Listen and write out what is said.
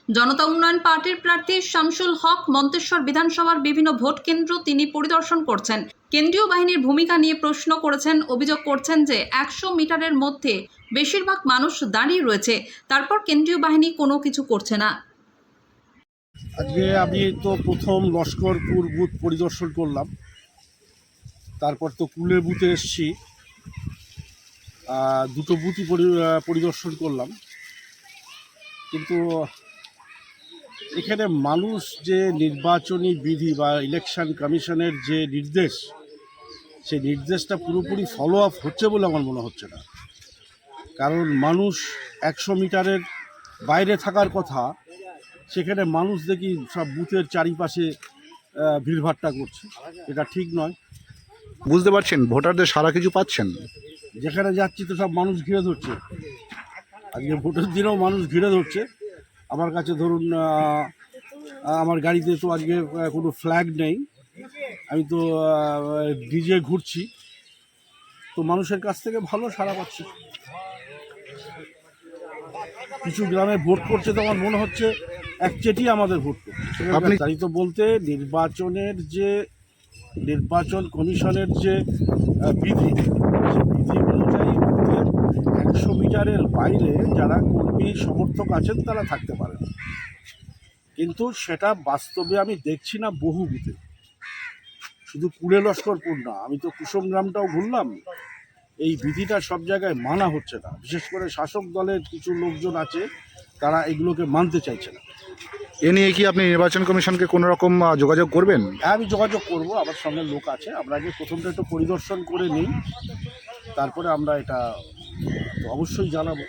জনতা উন্নয়ন পার্টির প্রার্থী শামসুল হক মন্তেশ্বর বিধানসভার বিভিন্ন ভোট কেন্দ্র তিনি পরিদর্শন করছেন। কেন্দ্রীয় বাহিনীর ভূমিকা নিয়ে প্রশ্ন করেছেন, অভিযোগ করছেন যে 100 মিটারের মধ্যে বেশিরভাগ মানুষ দাঁড়িয়ে রয়েছে, তারপর কেন্দ্রীয় বাহিনী কোনো কিছু করছে না। আজকে আমি তো প্রথম লস্করপুর বুথ পরিদর্শন করলাম, তারপর তো কুলে বুথে এসছি, দুটো বুথই পরিদর্শন করলাম। কিন্তু এখানে মানুষ যে নির্বাচনী বিধি বা ইলেকশন কমিশনের যে নির্দেশ, সেই নির্দেশটা পুরোপুরি ফলো আপ হচ্ছে বলে আমার মনে হচ্ছে না। কারণ মানুষ 100 মিটারের বাইরে থাকার কথা, সেখানে মানুষ দেখি সব বুথের চারিপাশে ভিড়ভাট্টা করছে। এটা ঠিক নয়। বুঝতে পারছেন ভোটারদের সারা কিছু পাচ্ছেন? যেখানে যাচ্ছি তো সব মানুষ ঘিরে ধরছে। আজকে ভোটের দিনেও মানুষ ঘিরে ধরছে। আমার কাছে ধরুন আমার গাড়িতে তো আজকে কোনো ফ্ল্যাগ নেই, আমি তো ডিজে ঘুরছি, তো মানুষের কাছ থেকে ভালো সাড়া পাচ্ছি। কিছু গ্রামে ভোট করছে তো আমার মনে হচ্ছে একচেটিয়া আমাদের ভোট করছে। আপনি তারিত বলতে নির্বাচন কমিশনের যে বিধি, সেই বিধি অনুযায়ী বুথের 100 মিটারের বাইরে যারা কর্মী সমর্থক আছেন তারা থাকতে পারেন, কিন্তু সেটা বাস্তবে আমি দেখছি না বহু বুথে। শুধু কুলে লস্করপুর না, আমি তো কুসুমগ্রামটাও ঘুরলাম, এই বিধিটা সব জায়গায় মানা হচ্ছে না। বিশেষ করে শাসক দলের কিছু লোকজন আছে, তারা এগুলোকে মানতে চাইছে না। এ নিয়ে কি আপনি নির্বাচন কমিশনকে কোনো রকম যোগাযোগ করবেন? হ্যাঁ, আমি যোগাযোগ করব, আমার সঙ্গে লোক আছে। আমরা আগে প্রথমটা একটু পরিদর্শন করে নিই, তারপরে আমরা এটা অবশ্যই জানাবো।